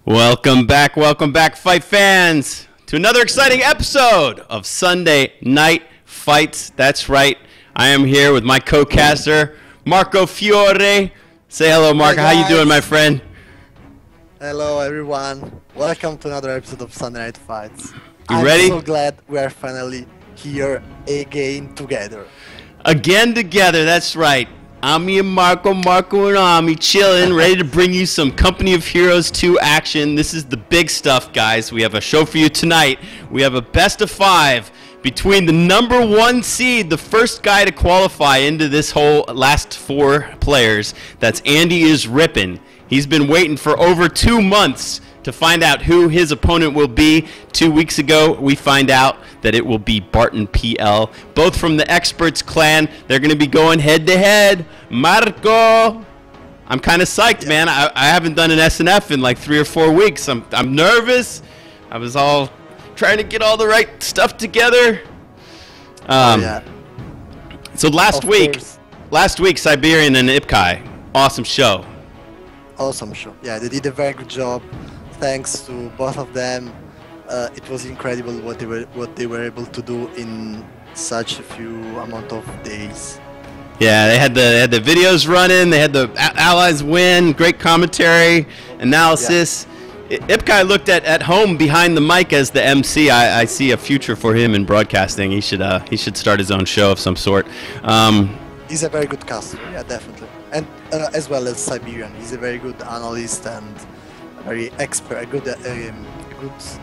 Welcome back, fight fans, to another exciting episode of Sunday Night Fights. That's right, I am here with my co-caster, Marco Fiore. Say hello, Marco. How you doing, my friend? Hello, everyone. Welcome to another episode of Sunday Night Fights. You ready? I'm so glad we are finally here again together. Again together, that's right. Ami and Marco and Ami chilling, ready to bring you some Company of Heroes 2 action. This is the big stuff, guys. We have a show for you tonight. We have a best of 5 between the #1 seed, the first guy to qualify into this whole last 4 players. That's AndyisRIPPIN. He's been waiting for over 2 months to find out who his opponent will be. 2 weeks ago, we find out that it will be BartonPL, both from the Experts clan. They're going to be going head-to-head. Marco, I'm kind of psyched, man. I haven't done an SNF in like 3 or 4 weeks. I'm nervous. I was all trying to get all the right stuff together. So last week, Siberian and Ipkai, awesome show. Awesome show. Yeah, they did a very good job. Thanks to both of them. It was incredible what they were able to do in such a few amount of days. Yeah, they had the videos running. They had the allies win. Great commentary, analysis. Yeah. Ipkai looked at home behind the mic as the MC. I see a future for him in broadcasting. He should start his own show of some sort. He's a very good caster. Yeah, definitely. And as well as Siberian, he's a very good analyst and very expert. A good,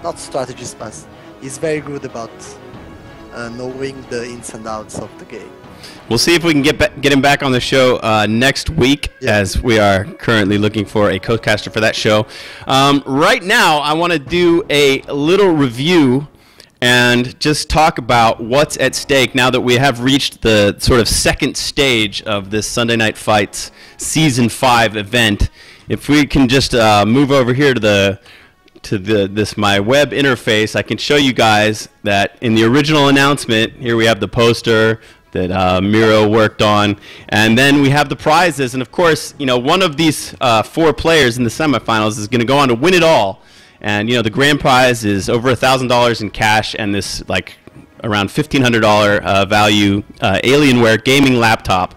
not strategist, but he's very good about knowing the ins and outs of the game. We'll see if we can get him back on the show next week, as we are currently looking for a co-caster for that show. Right now, I want to do a little review and just talk about what's at stake now that we have reached the sort of second stage of this Sunday Night Fights Season 5 event. If we can just move over here to my web interface, I can show you guys that in the original announcement, here we have the poster that Miro worked on, and then we have the prizes. And of course, you know, one of these 4 players in the semifinals is going to go on to win it all. And you know, the grand prize is over $1,000 in cash and this like around $1,500 value Alienware gaming laptop.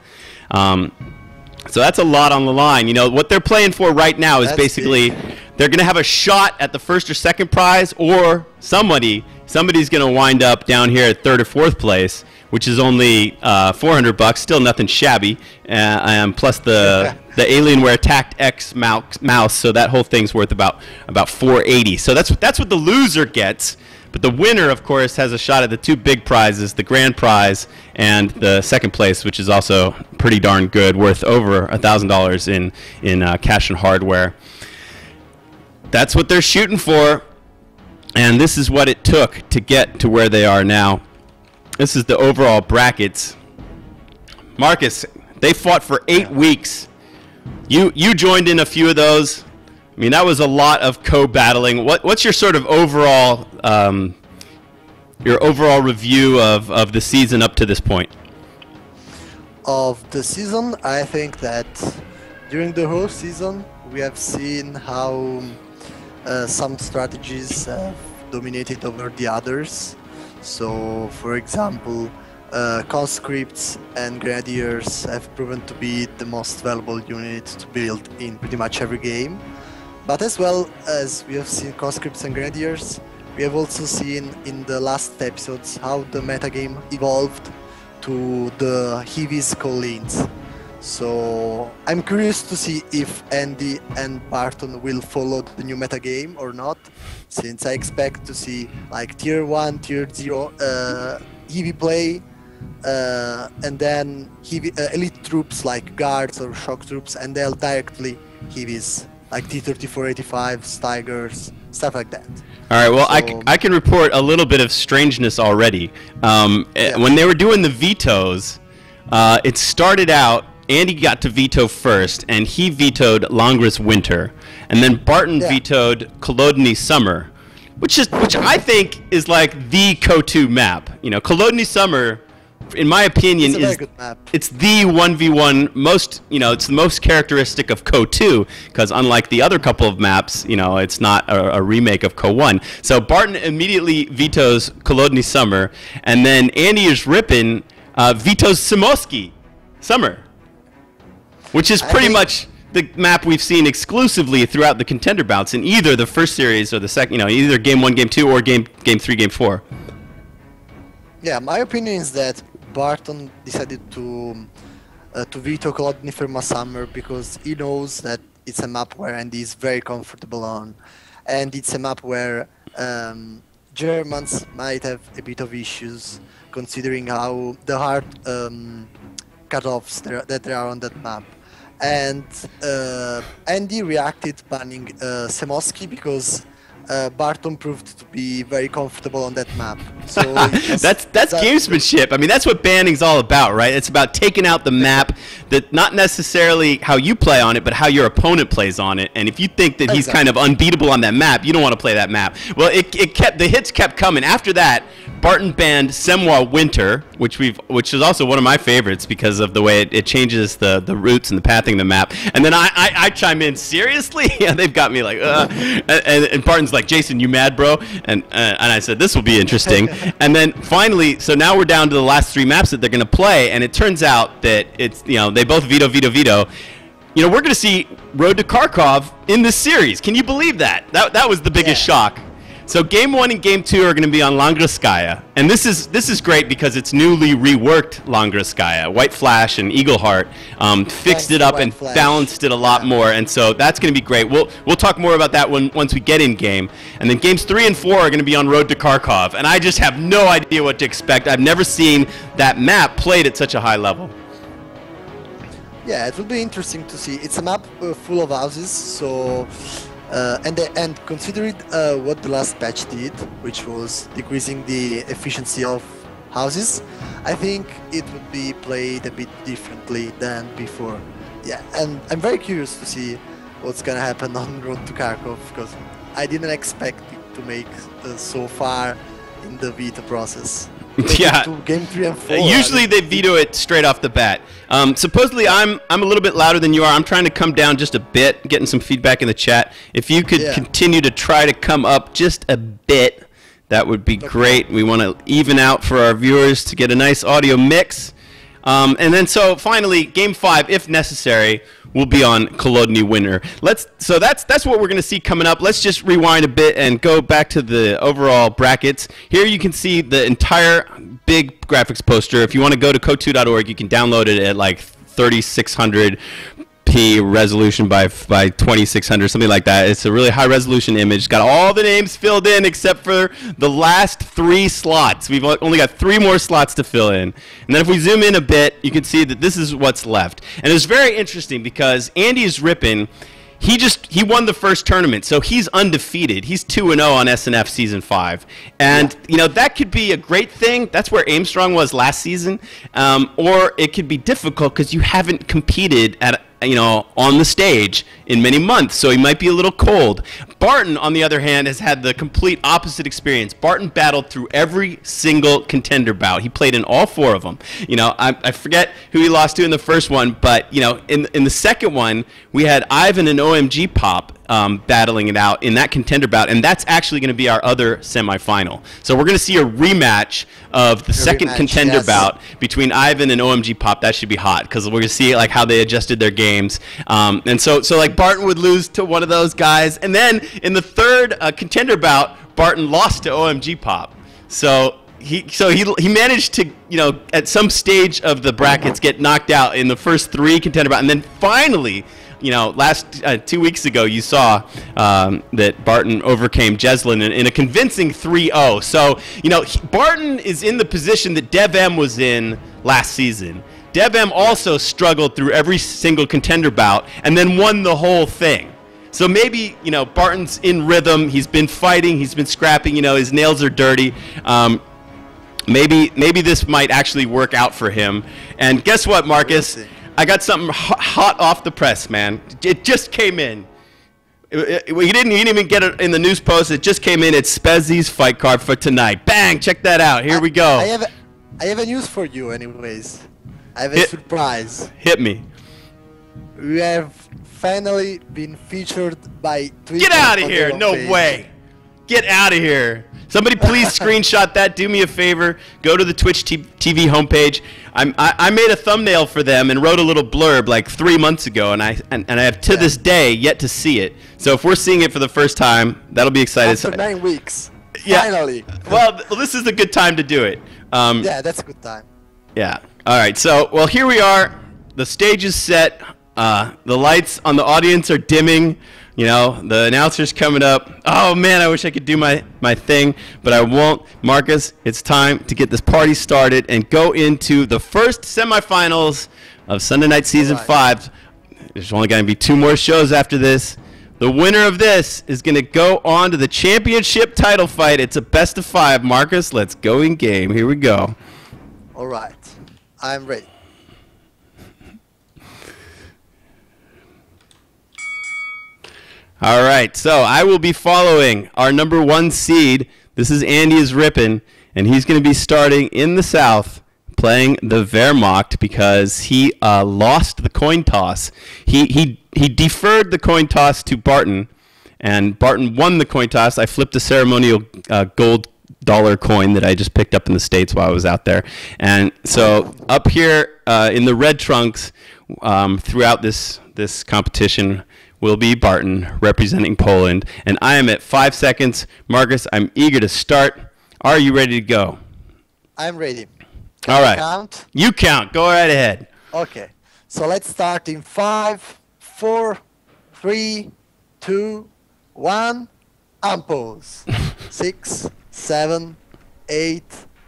So that's a lot on the line. You know, what they're playing for right now is basically they're going to have a shot at the first or second prize, or somebody's going to wind up down here at 3rd or 4th place, which is only $400, still nothing shabby, plus the Alienware Tact X mouse, so that whole thing's worth about $480. So that's what the loser gets. But the winner, of course, has a shot at the 2 big prizes, the grand prize and the second place, which is also pretty darn good, worth over $1,000 in cash and hardware. That's what they're shooting for, and this is what it took to get to where they are now. This is the overall brackets. Marcus, they fought for 8 weeks. You joined in a few of those. I mean, that was a lot of co-battling. What's your sort of overall review of the season up to this point? Of the season, I think that during the whole season, we have seen how some strategies have dominated over the others. So, for example, conscripts and grenadiers have proven to be the most valuable unit to build in pretty much every game. But as well as we have seen conscripts and grenadiers, we have also seen in the last episodes how the metagame evolved to the heavies call-ins. So I'm curious to see if Andy and Barton will follow the new metagame or not, since I expect to see like tier 1, tier 0 heavy play, and then heavy, elite troops like guards or shock troops, and they'll directly heavies like T-3485, Tigers, stuff like that. All right, well, so, I can report a little bit of strangeness already. When they were doing the vetoes, it started out, Andy got to veto first, and he vetoed Langris Winter, and then Barton vetoed Kolodny Summer, which I think is like the go-to map. You know, Kolodny Summer in my opinion, It's a very good map. It's the 1v1 most, it's the most characteristic of Co 2, because unlike the other couple of maps, it's not a remake of Co 1. So Barton immediately vetoes Kolodny Summer, and then AndyisRIPPIN vetoes Simoski Summer, which is pretty much the map we've seen exclusively throughout the contender bouts in either the first series or the second, either game 1, game 2, or game 3, game 4. Yeah, my opinion is that Barton decided to veto Kolodny Summer because he knows that it's a map where Andy is very comfortable on, and it's a map where Germans might have a bit of issues considering how the hard cutoffs that there are on that map. And Andy reacted banning Semoski because Barton proved to be very comfortable on that map. So that's gamesmanship. I mean, that's what banning's all about, right? It's about taking out the map, that not necessarily how you play on it, but how your opponent plays on it. And if you think that he's kind of unbeatable on that map, you don't want to play that map. Well, the hits kept coming. After that, Barton banned Semois Winter, which is also one of my favorites because of the way it changes the routes and the pathing of the map. And then I chime in, seriously? Yeah, they've got me like, and Barton's like, Jason, you mad, bro? And I said, this will be interesting. And then finally, so now we're down to the last 3 maps that they're going to play, and it turns out that it's, they both veto. We're going to see Road to Kharkov in this series. Can you believe that? That was the biggest shock. So game 1 and game 2 are going to be on Langrskaya, and this is great because it's newly reworked Langrskaya. White Flash and Eagleheart fixed it up and balanced it a lot more, and so that's going to be great. We'll talk more about that once we get in game. And then games 3 and 4 are going to be on Road to Kharkov, and I just have no idea what to expect. I've never seen that map played at such a high level. Yeah, it will be interesting to see. It's a map full of houses, so. And considering what the last patch did, which was decreasing the efficiency of houses, I think it would be played a bit differently than before. Yeah, and I'm very curious to see what's gonna happen on Road to Kharkov, because I didn't expect it to make so far in the veto process. Yeah. To game 3 and 4. Usually they veto it straight off the bat. Supposedly I'm a little bit louder than you are. I'm trying to come down just a bit, getting some feedback in the chat. If you could continue to try to come up just a bit, that would be great. We want to even out for our viewers to get a nice audio mix. And then so finally, game 5, if necessary, will be on Kolodny Winter. So that's what we're going to see coming up. Let's just rewind a bit and go back to the overall brackets. Here you can see the entire big graphics poster. If you want to go to co2.org, you can download it at like 3600p resolution by 2600, something like that. It's a really high resolution image. It's got all the names filled in except for the last 3 slots. We've only got 3 more slots to fill in. And then if we zoom in a bit, you can see that this is what's left. And it's very interesting because AndyisRIPPIN, he won the first tournament, so he's undefeated. He's 2-0 on SNF Season 5. And, that could be a great thing. That's where Aimstrong was last season. Or it could be difficult because you haven't competed at on the stage in many months, so he might be a little cold. Barton, on the other hand, has had the complete opposite experience. Barton battled through every single contender bout. He played in all 4 of them. I forget who he lost to in the first one, but in the second one, we had Ivan and OMG Pop battling it out in that contender bout, and that's actually going to be our other semifinal. So we're going to see a rematch of the second contender bout between Ivan and OMG Pop. That should be hot because we're going to see like how they adjusted their games. And so like Barton would lose to one of those guys, and then in the third contender bout, Barton lost to OMG Pop. So he managed to at some stage of the brackets get knocked out in the first 3 contender bout, and then finally. Last 2 weeks ago, you saw that Barton overcame Jeslin in a convincing 3-0. So, Barton is in the position that Dev M was in last season. Dev M also struggled through every single contender bout and then won the whole thing. So maybe, Barton's in rhythm. He's been fighting. He's been scrapping. His nails are dirty. Maybe this might actually work out for him. And guess what, Marcus? I got something hot off the press, man. It just came in. We didn't even get it in the news post. It just came in. It's Spezzi's fight card for tonight. Bang! Check that out. Here we go. I have a news for you, anyways. I have a surprise. Hit me. We have finally been featured by Twitter. Get out of here! No way! Get out of here! Somebody please screenshot that. Do me a favor. Go to the Twitch TV homepage. I made a thumbnail for them and wrote a little blurb like 3 months ago, and I have to this day yet to see it. So if we're seeing it for the first time, that'll be exciting. After 9 weeks. Yeah. Finally. Well, this is a good time to do it. Yeah, that's a good time. Yeah. All right. So, well, here we are. The stage is set. The lights on the audience are dimming. You know, the announcer's coming up. Oh, man, I wish I could do my thing, but I won't. Marcus, it's time to get this party started and go into the first semifinals of Sunday Night Season 5. There's only going to be 2 more shows after this. The winner of this is going to go on to the championship title fight. It's a best of 5. Marcus, let's go in game. Here we go. All right. I'm ready. All right, so I will be following our number 1 seed. This is AndyisRIPPIN, and he's going to be starting in the South, playing the Wehrmacht because he lost the coin toss. He deferred the coin toss to Barton, and Barton won the coin toss. I flipped a ceremonial gold dollar coin that I just picked up in the States while I was out there. And so up here in the red trunks throughout this competition will be Barton representing Poland. And I am at 5 seconds. Marcus, I'm eager to start. Are you ready to go? I'm ready. All right. Count? You count. Go right ahead. Okay. So let's start in 5, 4, 3, 2, 1. Unpause. 6, 7, 8,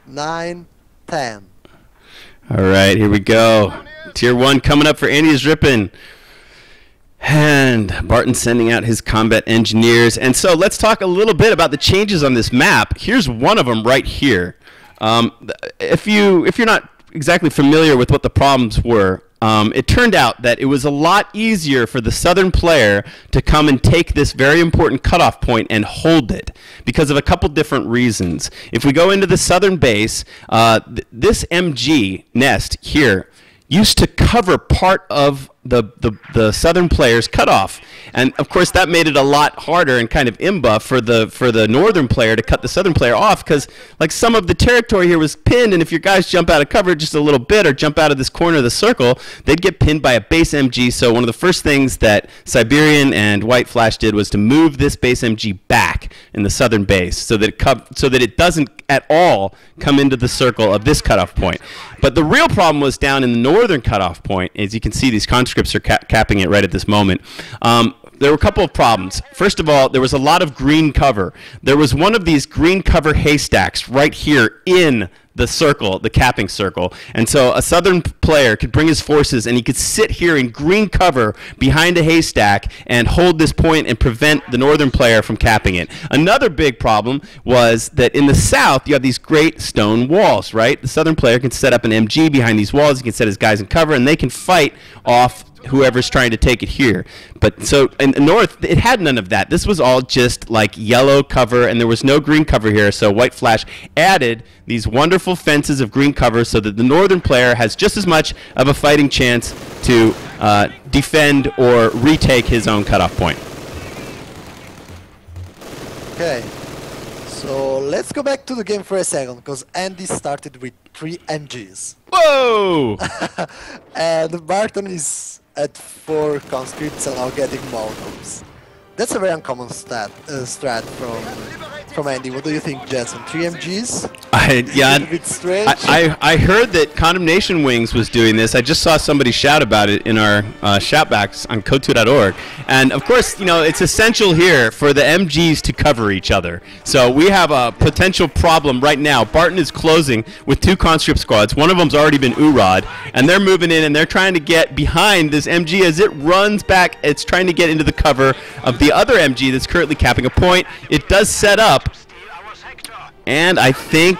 9, 10. All right, here we go. Tier 1 coming up for AndyisRIPPIN. And Barton sending out his combat engineers. And so let's talk a little bit about the changes on this map. Here's one of them right here. If you're not exactly familiar with what the problems were, it turned out that it was a lot easier for the southern player to come and take this very important cutoff point and hold it because of a couple different reasons. If we go into the southern base, this MG nest here used to cover part of the southern player's cutoff, and of course that made it a lot harder and kind of imbuff for the northern player to cut the southern player off because like some of the territory here was pinned, and if your guys jump out of cover just a little bit or jump out of this corner of the circle, they'd get pinned by a base MG. So one of the first things that Siberian and White Flash did was to move this base MG back in the southern base so that it doesn't at all come into the circle of this cutoff point. But the real problem was down in the northern cutoff point. As you can see, these conscripts are capping it right at this moment. There were a couple of problems. First of all, there was a lot of green cover. There was one of these green cover haystacks right here in the circle, the capping circle. And so a southern player could bring his forces and he could sit here in green cover behind a haystack and hold this point and prevent the northern player from capping it. Another big problem was that in the south you have these great stone walls, right? The southern player can set up an MG behind these walls, he can set his guys in cover, and they can fight off whoever's trying to take it here. But so in the north, it had none of that. This was all just like yellow cover, and there was no green cover here. So White Flash added these wonderful fences of green cover so that the northern player has just as much of a fighting chance to defend or retake his own cutoff point. Okay. So let's go back to the game for a second, because Andy started with 3 MGs. Whoa! And Barton is at 4 conscripts and now getting Malcolms. That's a very uncommon strat from Andy. What do you think, Jensen? 3 MGs? Yeah, a bit strange. I heard that Condemnation Wings was doing this. I just saw somebody shout about it in our shoutbacks on Kotu.org. And of course, you know, it's essential here for the MGs to cover each other. So we have a potential problem right now. Barton is closing with 2 conscript squads. One of them's already been URA'd, and they're moving in and they're trying to get behind this MG as it runs back. It's trying to get into the cover of the other MG that's currently capping a point. It does set up, and I think,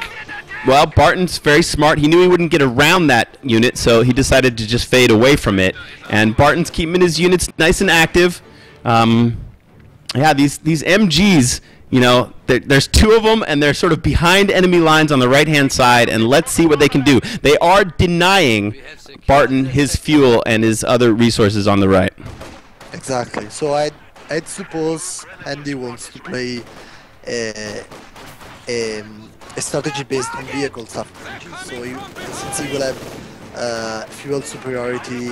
well, Barton's very smart. He knew he wouldn't get around that unit, so he decided to just fade away from it. And Barton's keeping his units nice and active. Yeah, these MGs You know, there's two of them, and they're sort of behind enemy lines on the right-hand side, and let's see what they can do. They are denying Barton his fuel and his other resources on the right. Exactly. So I'd suppose Andy wants to play a strategy based on vehicle strategy. So since he will have fuel superiority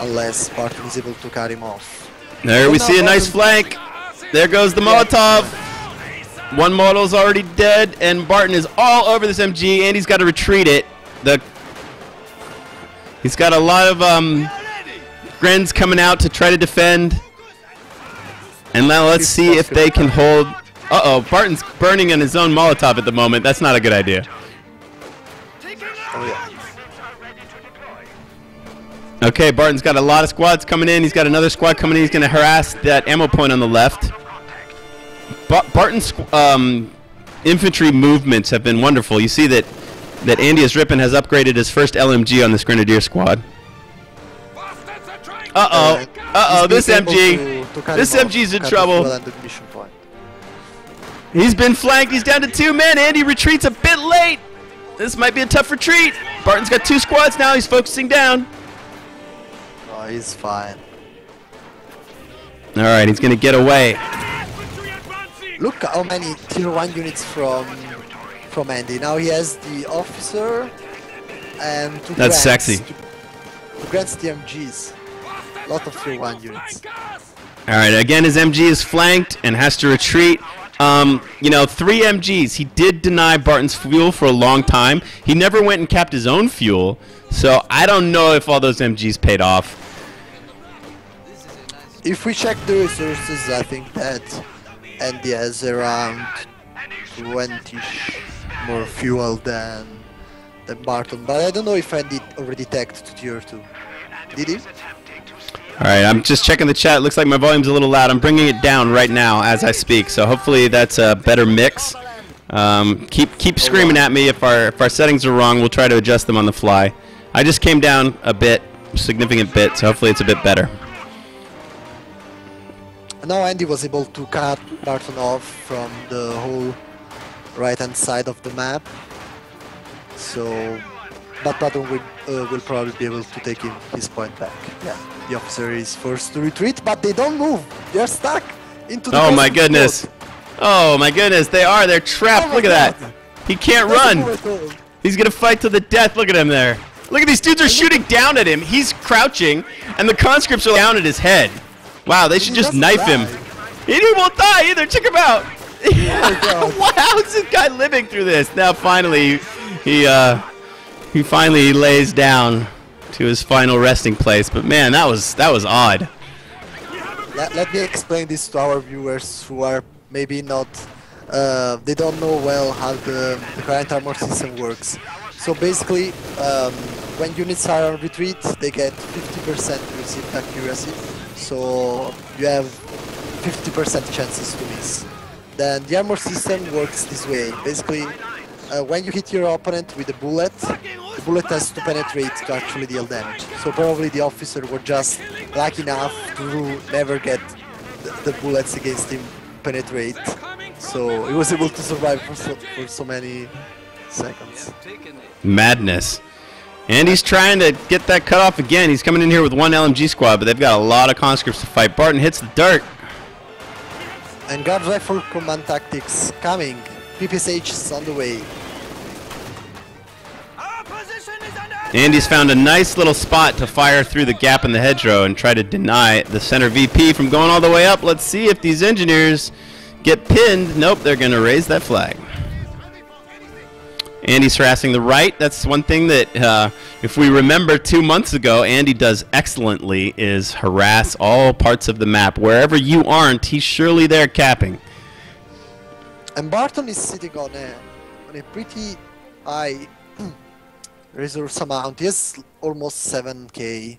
unless Barton is able to carry him off. There we see a nice flank. There goes the Molotov. One model's already dead, and Barton is all over this MG, and he's got to retreat it. He's got a lot of Grens coming out to try to defend. And now let's see if they can hold. Uh-oh, Barton's burning on his own Molotov at the moment. That's not a good idea. Oh, yeah. Okay, Barton's got a lot of squads coming in. He's got another squad coming in. He's going to harass that ammo point on the left. Barton's infantry movements have been wonderful. You see that AndyisRIPPIN has upgraded his first LMG on this Grenadier squad. Uh-oh. Uh-oh, this MG. This MG's in trouble. He's been flanked. He's down to 2 men. Andy retreats a bit late. This might be a tough retreat. Barton's got 2 squads now. He's focusing down. Oh, he's fine. All right, he's going to get away. Look how many tier 1 units from Andy. Now he has the officer and 2 That's sexy. 2 grants the MGs. Lot of tier 1 units. All right, again his MG is flanked and has to retreat. You know, 3 MGs. He did deny Barton's fuel for a long time. He never went and capped his own fuel, so I don't know if all those MGs paid off. If we check the resources, I think that Andy has around 20 more fuel than Barton, but I don't know if Andy already tagged to tier 2. Did he? Alright, I'm just checking the chat. It looks like my volume's a little loud. I'm bringing it down right now as I speak, so hopefully that's a better mix. Keep screaming at me if our settings are wrong. We'll try to adjust them on the fly. I just came down a bit, significant bit, so hopefully it's a bit better. Now Andy was able to cut Barton off from the whole right-hand side of the map, so but Barton will probably be able to take his point back. Yeah, the officer is forced to retreat, but they don't move. They're stuck into the. Oh my goodness! Oh my goodness! They're trapped. Oh Look at that. He can't run. He's gonna fight to the death. Look at him there. Look at these dudes are shooting down at him. He's crouching, and the conscripts are down at his head. Wow, they should just knife him. He won't die either. Check him out. Wow, how is this guy living through this? Now finally, he finally lays down to his final resting place. But man, that was odd. Let me explain this to our viewers who are maybe not. They don't know well how the current armor system works. So basically, when units are on retreat, they get 50% received accuracy. So you have 50% chances to miss. Then the armor system works this way. Basically, when you hit your opponent with a bullet, the bullet has to penetrate to actually deal damage. So probably the officer was just lucky enough to never get the bullets against him penetrate. So he was able to survive for so many seconds. Madness. And he's trying to get that cut off again. He's coming in here with 1 LMG squad, but they've got a lot of conscripts to fight. Barton hits the dirt. And guard rifle command tactics coming. PPSH is on the way. Andy's found a nice little spot to fire through the gap in the hedgerow and try to deny the center VP from going all the way up. Let's see if these engineers get pinned. Nope, they're going to raise that flag. Andy's harassing the right. That's one thing that, if we remember 2 months ago, Andy does excellently, is harass all parts of the map. Wherever you aren't, he's surely there capping. And Barton is sitting on a pretty high resource amount. He has almost 7k,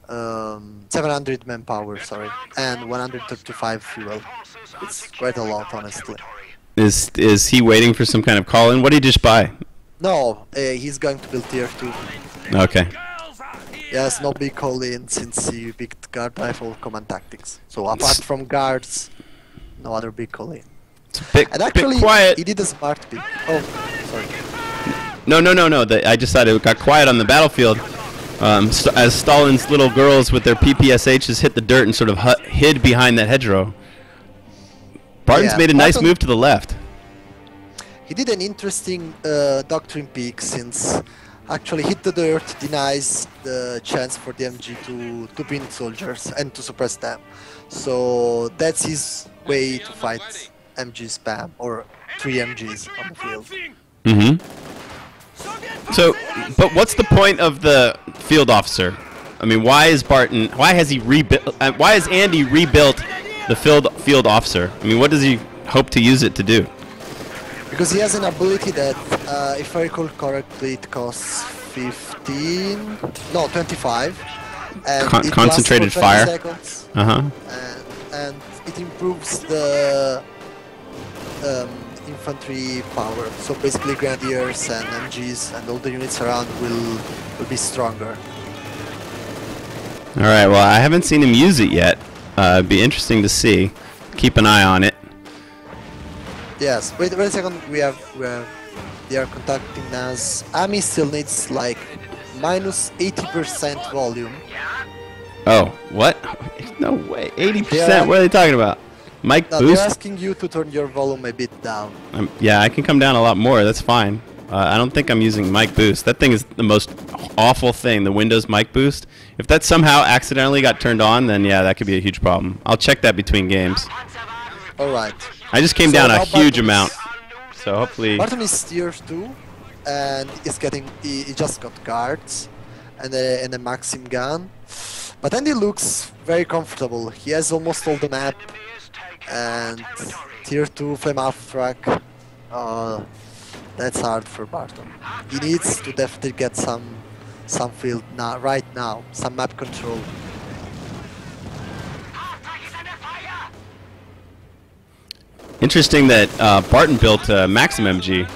700 manpower, sorry, and 135 fuel. It's quite a lot, honestly. Is he waiting for some kind of call-in? What did he just buy? No, he's going to build tier 2. Okay. Yes, no big call-in since he picked guard rifle command tactics. So apart from guards, no other big call-in. And actually, quiet. he did a smart pick. Oh, sorry. No. I just thought it got quiet on the battlefield. As Stalin's little girls with their PPSHs hit the dirt and sort of hid behind that hedgerow. Barton's made a nice move to the left. He did an interesting doctrine pick, since actually hit the dirt denies the chance for the MG to pin soldiers and to suppress them. So that's his way to fight MG spam, or 3 MGs on the field. So, but what's the point of the field officer? I mean, why has he rebuilt? Why has Andy rebuilt the field officer? I mean, what does he hope to use it to do? Because he has an ability that, if I recall correctly, it costs 25, and it concentrated lasts for 20 fire. Seconds, and it improves the infantry power. So basically, grenadiers and MGs and all the units around will be stronger. All right. Well, I haven't seen him use it yet. It'd be interesting to see. Keep an eye on it. Yes. Wait a second. They are contacting us. Ami still needs like minus 80% volume. Oh, what? No way. 80%? What are they talking about? Mic boost? They're asking you to turn your volume a bit down. Yeah, I can come down a lot more. That's fine. I don't think I'm using mic boost. That thing is the most awful thing, the Windows mic boost. If that somehow accidentally got turned on, then yeah, that could be a huge problem. I'll check that between games. Alright. I just came down a huge amount. So hopefully... Barton is tier 2, and he just got guards and a Maxim gun. But Andy looks very comfortable. He has almost all the map, and tier 2 flame half track. That's hard for Barton. He needs to definitely get some field right now, some map control. Interesting that Barton built a Maxim MG.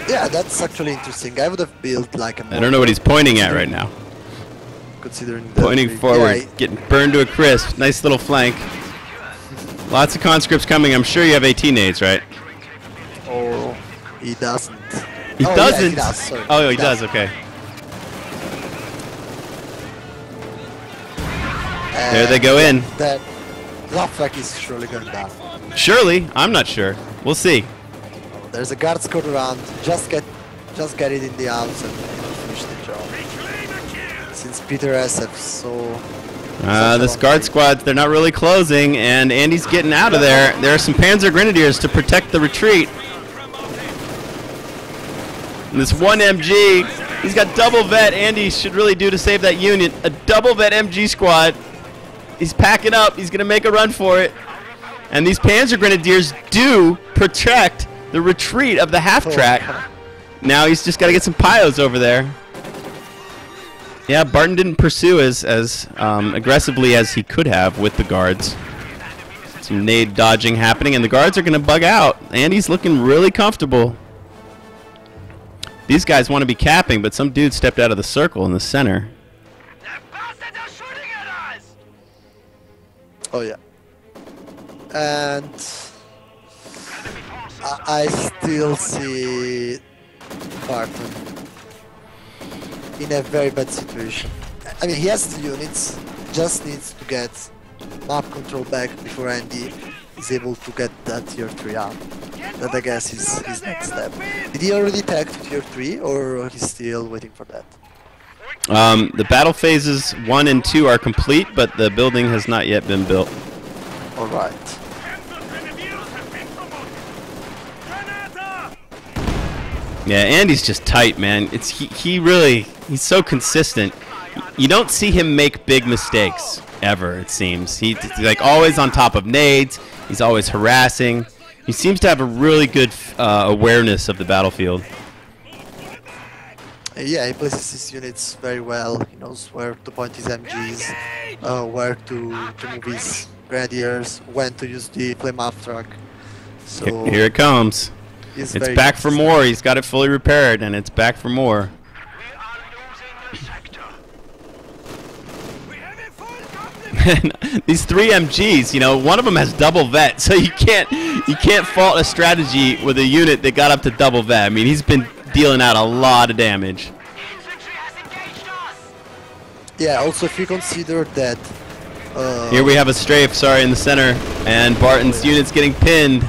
Yeah, that's actually interesting. I would have built like a... I don't know what he's pointing at right now. Considering pointing forward, getting burned to a crisp. Nice little flank. Lots of conscripts coming. I'm sure you have 18 nades, right? Oh, he doesn't. He doesn't? Yeah, he does. Sorry. Oh, he does. Okay. There they go in. That track is surely going down. Surely? I'm not sure. We'll see. There's a guard squad around. Just get it in the house and finish the job. Since Peter SF so... this guard squad, they're not really closing, and Andy's getting out of there. There are some Panzer Grenadiers to protect the retreat. And this one MG, he's got double vet. Andy should really do to save that unit. A double vet MG squad. He's packing up. He's going to make a run for it. And these Panzer Grenadiers do protect the retreat of the half-track. Now he's just got to get some pyos over there. Yeah, Barton didn't pursue as aggressively as he could have with the guards. Some nade dodging happening, and the guards are going to bug out. Andy's looking really comfortable. These guys want to be capping, but some dude stepped out of the circle in the center. Oh yeah. And I still see Barton in a very bad situation. I mean, he has the units, just needs to get map control back before Andy is able to get that tier 3 up. That I guess is his next step. Did he already tag to tier 3, or he's still waiting for that? The battle phases 1 and 2 are complete, but the building has not yet been built. Alright. Yeah, Andy's just tight, man. He's so consistent. You don't see him make big mistakes ever, it seems. He's like always on top of nades. He's always harassing. He seems to have a really good awareness of the battlefield. Yeah, he places his units very well. He knows where to point his MGs, where to move his grenadiers, when to use the flame half track. So here it comes. It's back for more. He's got it fully repaired, and it's back for more. And these 3 MGs, you know, one of them has double vet, so you can't fault a strategy with a unit that got up to double vet. I mean, he's been dealing out a lot of damage. Yeah, also if you consider that... Here we have a strafe, sorry, in the center, and Barton's unit's getting pinned.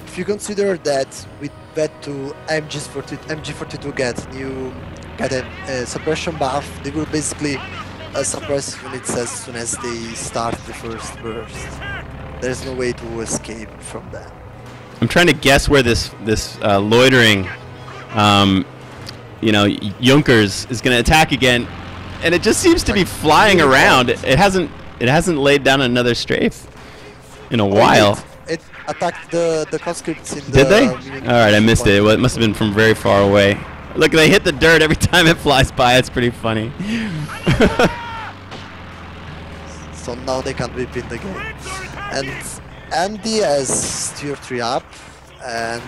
If you consider that with vet to MG42 get a suppression buff, they will basically suppress units as soon as they start the first burst. There's no way to escape from that. I'm trying to guess where this loitering, you know, Junkers is going to attack again, and it just seems to be flying around. It hasn't laid down another strafe in a while. It attacked the conscripts in the... Did they? Alright, I missed it. Well, it must have been from very far away. Look, they hit the dirt every time it flies by. It's pretty funny. So now they can't be pinned again. And Andy has tier 3 up, and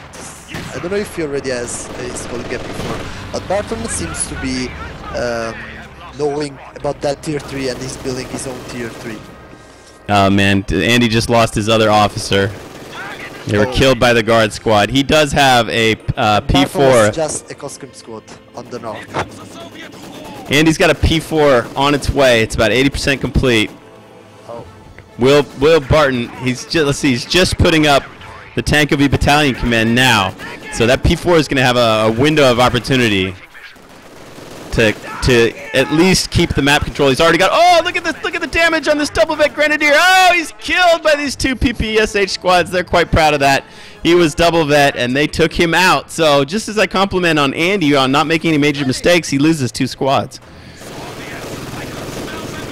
I don't know if he already has his calling gap before, but Barton seems to be knowing about that tier 3 and he's building his own tier 3. Oh man, Andy just lost his other officer. They were killed by the guard squad. He does have a P4. Just a conscript squad on the north. Andy's got a P4 on its way. It's about 80% complete. Oh. Will Barton, he's just putting up the Tankovy Battalion Command now. So that P4 is going to have a window of opportunity to at least keep the map control. He's already got, oh, look at this, look at the damage on this double vet grenadier. Oh, he's killed by these 2 PPSH squads. They're quite proud of that. He was double vet and they took him out. So just as I compliment on Andy on not making any major mistakes, he loses 2 squads.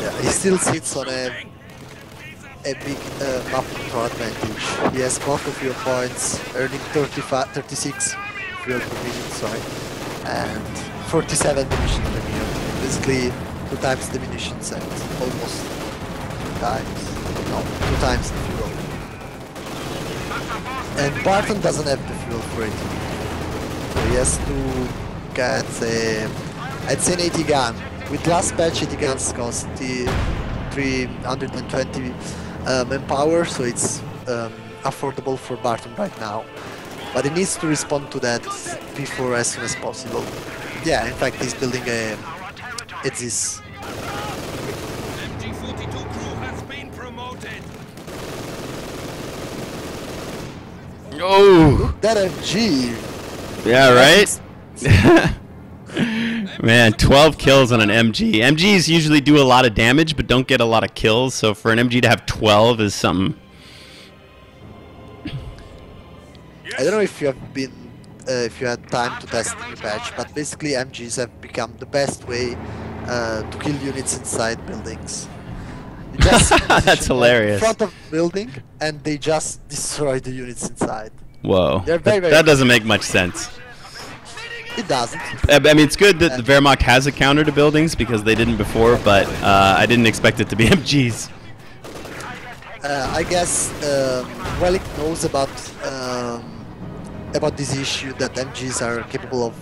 Yeah, he still sits on a big map control advantage. He has both of fuel points, earning 36 fuel per minute, sorry, and 47 munitions per minute. Basically 2 times the munitions and almost 2 times the fuel. And Barton doesn't have the fuel for it. So he has to get I'd say an 80 gun. With last patch 80 guns cost 320 manpower, so it's affordable for Barton right now. But he needs to respond to that P4 as soon as possible. Yeah, in fact he's building a Edzis. MG42 crew has been promoted. Oh! That MG! Yeah, right? Man, 12 kills on an MG. MGs usually do a lot of damage, but don't get a lot of kills. So for an MG to have 12 is something. I don't know if you have been, if you had time to test the new patch, but basically MGs have become the best way to kill units inside buildings. You just That's hilarious. in front of the building, and they just destroy the units inside. Whoa. They're very, very that doesn't make much sense. It doesn't. I mean, it's good that the Wehrmacht has a counter to buildings because they didn't before, but I didn't expect it to be MGs. I guess Relic knows about this issue that MGs are capable of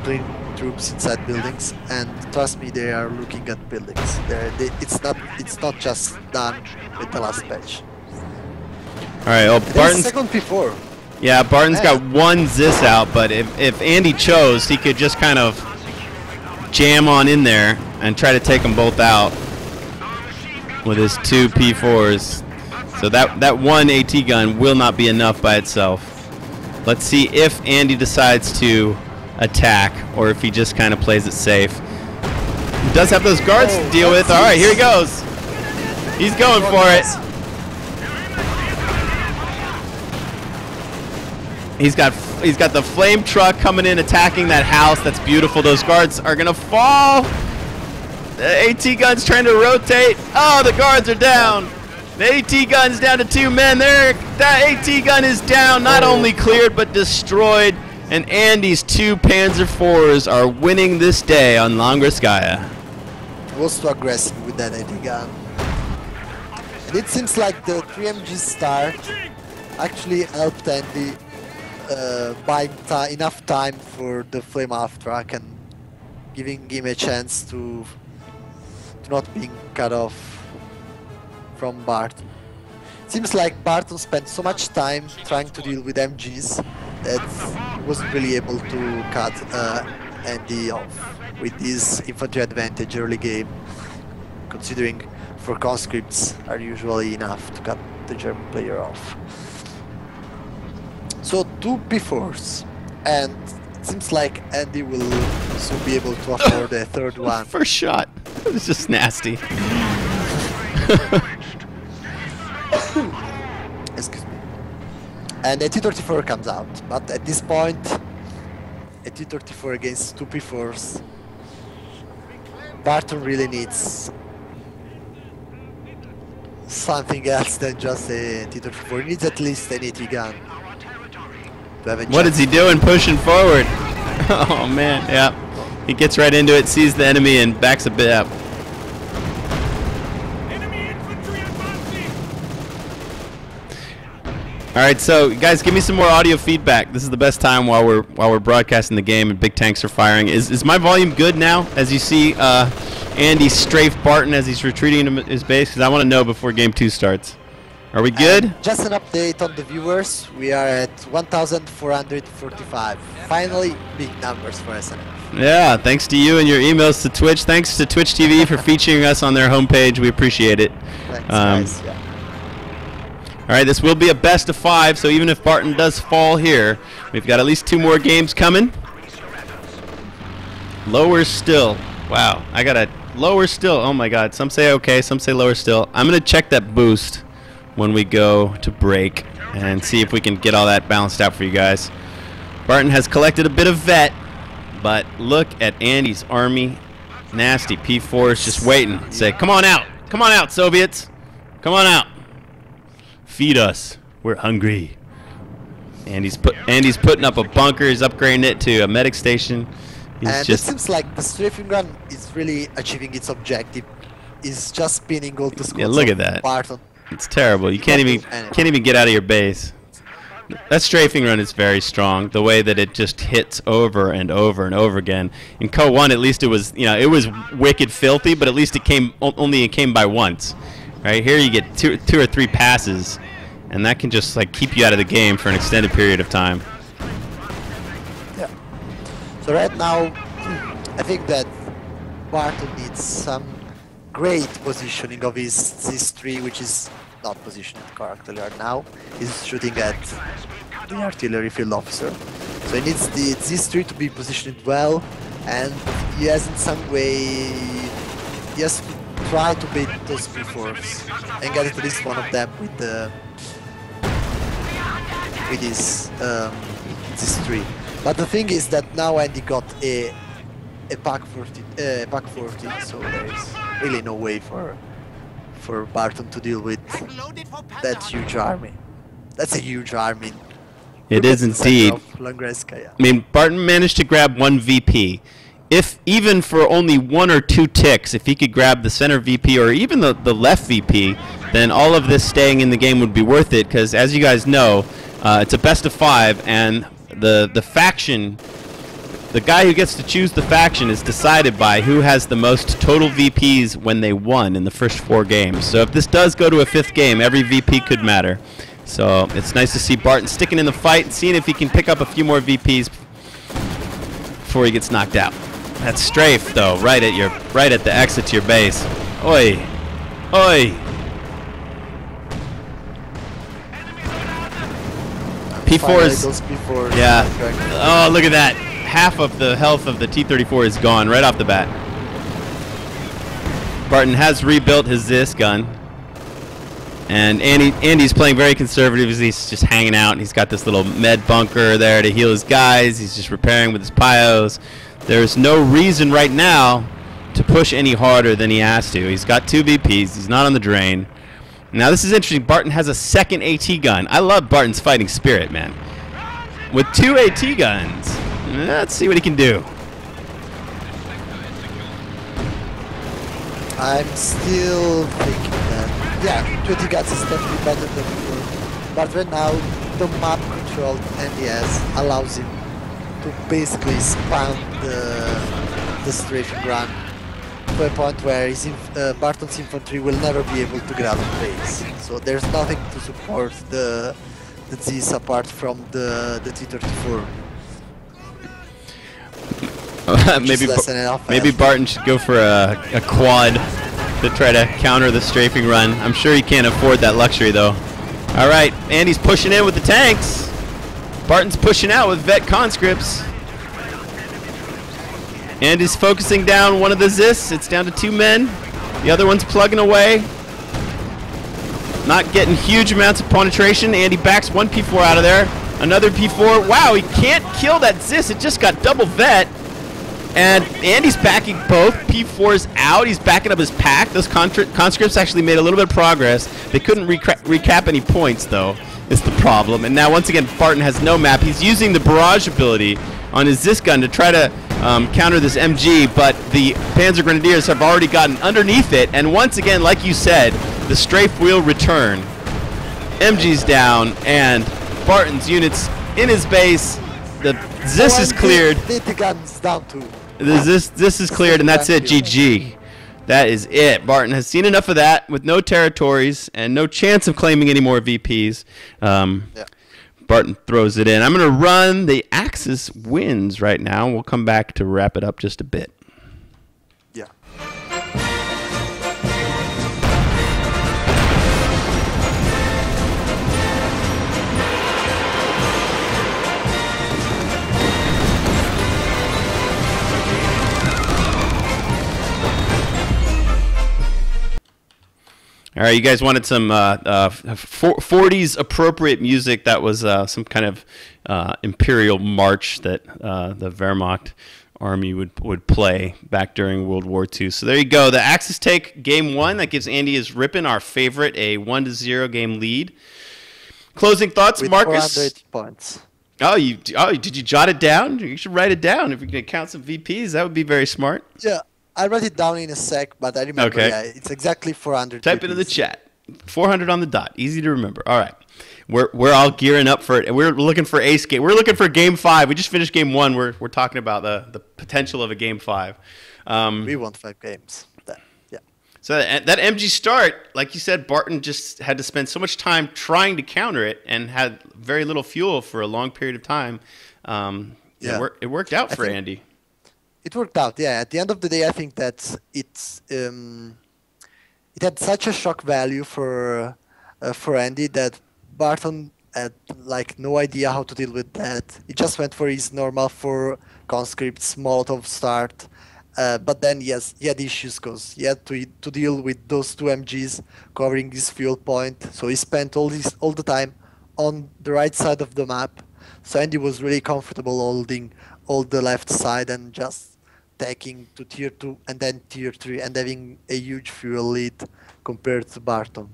cleaning troops inside buildings, and trust me, they are looking at buildings. It's not just done with the last patch. All right, well, Barton's second P4. Yeah, Barton's got 1 Zis out, but if Andy chose, he could just kind of jam on in there and try to take them both out with his 2 P4s. So that 1 AT gun will not be enough by itself. Let's see if Andy decides to attack or if he just kind of plays it safe. He does have those guards to deal with. All right, here he goes. He's going for it. He's got the flame truck coming in, attacking that house. That's beautiful. Those guards are gonna fall. The AT gun's trying to rotate. Oh, the guards are down. The AT gun's down to 2 men. There, that AT gun is down. Not only cleared but destroyed. And Andy's 2 Panzer IVs are winning this day on Langorskaya. Was too aggressive with that AT gun. And it seems like the 3MG start actually helped Andy buy enough time for the flame half track and giving him a chance to not being cut off from Barton. Seems like Barton spent so much time trying to deal with MGs that he wasn't really able to cut Andy off with his infantry advantage early game, considering 4 conscripts are usually enough to cut the German player off. So 2 P4s, and it seems like Andy will soon be able to afford a third one. First shot. It was just nasty. Excuse me. And a T-34 comes out, but at this point, a T-34 against 2 P4s, Barton really needs something else than just a T-34. He needs at least an AT gun to have a What is he doing? Pushing forward. Oh man, yeah. He gets right into it, sees the enemy, and backs a bit up. Enemy infantry advancing! All right, so guys, give me some more audio feedback. This is the best time while we're broadcasting the game and big tanks are firing. Is my volume good now? As you see, Andy strafe Barton as he's retreating to his base, because I want to know before game 2 starts. Are we good? Just an update on the viewers. We are at 1,445. Finally, big numbers for SNF. Yeah, thanks to you and your emails to Twitch. Thanks to Twitch TV for featuring us on their homepage. We appreciate it. Thanks, guys. Yeah. All right, this will be a best of 5, so even if Barton does fall here, we've got at least 2 more games coming. Lower still. Wow, I got a lower still. Oh my God. Some say okay, some say lower still. I'm going to check that boost when we go to break and see if we can get all that balanced out for you guys. Barton has collected a bit of vet, but look at Andy's army. Nasty P4s just waiting. Say, come on out, Soviets. Come on out. Feed us. We're hungry. Andy's putting up a bunker. He's upgrading it to a medic station. And it seems like the strafing run is really achieving its objective. It's just spinning all the squads. Yeah, look at that. Barton. It's terrible. You can't even get out of your base. That strafing run is very strong. The way that it just hits over and over and over again. In Co 1, at least it was, it was wicked filthy, but at least it came by once. Right here, you get two or three passes, and that can just like keep you out of the game for an extended period of time. Yeah. So right now, I think that Barton needs some great positioning of his Z3, which is not positioned correctly right now. He's shooting at the artillery field officer. So he needs the Z3 to be positioned well, and he has in some way, he has to try to beat those P4s and get at least one of them with his Z3. But the thing is that now Andy got a Pack 40, so there's really no way for Barton to deal with that huge army. That's a huge army. It is indeed. I mean, Barton managed to grab one VP. If even for only 1 or 2 ticks, if he could grab the center VP or even the left VP, then all of this staying in the game would be worth it. Because as you guys know, it's a best of 5, and the faction. The guy who gets to choose the faction is decided by who has the most total VPs when they won in the first 4 games. So if this does go to a 5th game, every VP could matter. So it's nice to see Barton sticking in the fight and seeing if he can pick up a few more VPs before he gets knocked out. That's strafe though, right at the exit to your base. Oi, oi. P4s. Yeah. Oh, look at that. Half of the health of the T-34 is gone right off the bat. Barton has rebuilt his Zis gun. And Andy's playing very conservative. He's just hanging out. He's got this little med bunker there to heal his guys. He's just repairing with his pyos. There's no reason right now to push any harder than he has to. He's got 2 VPs. He's not on the drain. Now this is interesting. Barton has a second AT gun. I love Barton's fighting spirit, man. With 2 AT guns. Let's see what he can do. I'm still thinking that, yeah, 20 guns is definitely better than before. But right now, the map control NDS allows him to basically spam the strafing run to a point where Barton's infantry will never be able to get out of base. So there's nothing to support the Z's apart from the T-34. Maybe Barton should go for a quad to try to counter the strafing run. I'm sure he can't afford that luxury though. All right, Andy's pushing in with the tanks. Barton's pushing out with vet conscripts. Andy's focusing down one of the Zis. It's down to 2 men. The other one's plugging away. Not getting huge amounts of penetration. Andy backs one P4 out of there. Another P4. Wow, he can't kill that Zis. It just got double vet. And Andy's backing both P4s out. He's backing up his pack. Those conscripts actually made a little bit of progress. They couldn't recap any points, though, is the problem. And now, once again, Barton has no map. He's using the barrage ability on his Zis gun to try to counter this MG, but the Panzer Grenadiers have already gotten underneath it. And once again, like you said, the strafe will return. MG's down, and Barton's units in his base. The Zis is cleared. The gun's down too. This is cleared, and that's it. GG. That is it. Barton has seen enough of that with no territories and no chance of claiming any more VPs. Barton throws it in. I'm going to run the Axis wins right now. We'll come back to wrap it up just a bit. Yeah. All right, you guys wanted some 40s appropriate music. That was some kind of imperial march that the Wehrmacht army would play back during World War II. So there you go. The Axis take game 1. That gives AndyisRIPPIN, our favorite, a 1-0 game lead. Closing thoughts, with Marcus? 480 points. Oh, did you jot it down? You should write it down. If you can count some VPs, that would be very smart. Yeah. I write it down in a sec, but I remember, yeah, it's exactly 400. Type it in the chat. 400 on the dot. Easy to remember. All right. We're all gearing up for it. We're looking for ace game. We're looking for game 5. We just finished game 1. We're talking about the potential of a game 5. We want 5 games. Yeah. So that MG start, like you said, Barton just had to spend so much time trying to counter it and had very little fuel for a long period of time. It worked out for Andy. It worked out, yeah. At the end of the day, I think that it had such a shock value for Andy that Barton had like no idea how to deal with that. He just went for his normal 4 conscripts Molotov start, but then yes, he had issues because he had to deal with those 2 MGs covering his fuel point. So he spent all the time on the right side of the map. So Andy was really comfortable holding all the left side and just taking to tier 2 and then tier 3 and having a huge fuel lead compared to Barton,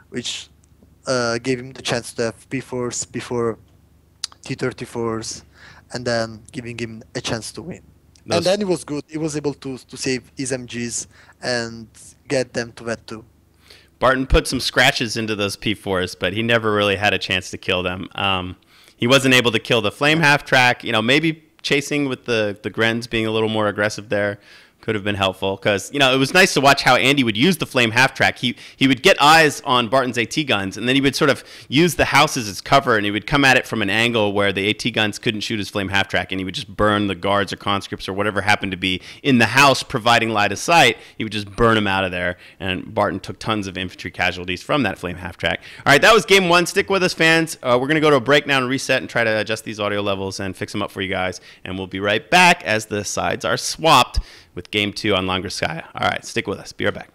which gave him the chance to have P4s before T-34s and then giving him a chance to win. And then it was good. He was able to save his MGs and get them to that too. Barton put some scratches into those P4s, but he never really had a chance to kill them. He wasn't able to kill the flame half-track. Maybe chasing with the Grens being a little more aggressive there could have been helpful because, it was nice to watch how Andy would use the flame half-track. He would get eyes on Barton's AT guns, and then he would sort of use the houses as cover, and he would come at it from an angle where the AT guns couldn't shoot his flame half-track, and he would just burn the guards or conscripts or whatever happened to be in the house providing line of sight. He would just burn them out of there, and Barton took tons of infantry casualties from that flame half-track. All right, that was game 1. Stick with us, fans. We're going to go to a break now and reset and try to adjust these audio levels and fix them up for you guys, and we'll be right back as the sides are swapped with game 2 on Langrskaya. All right, stick with us. Be right back.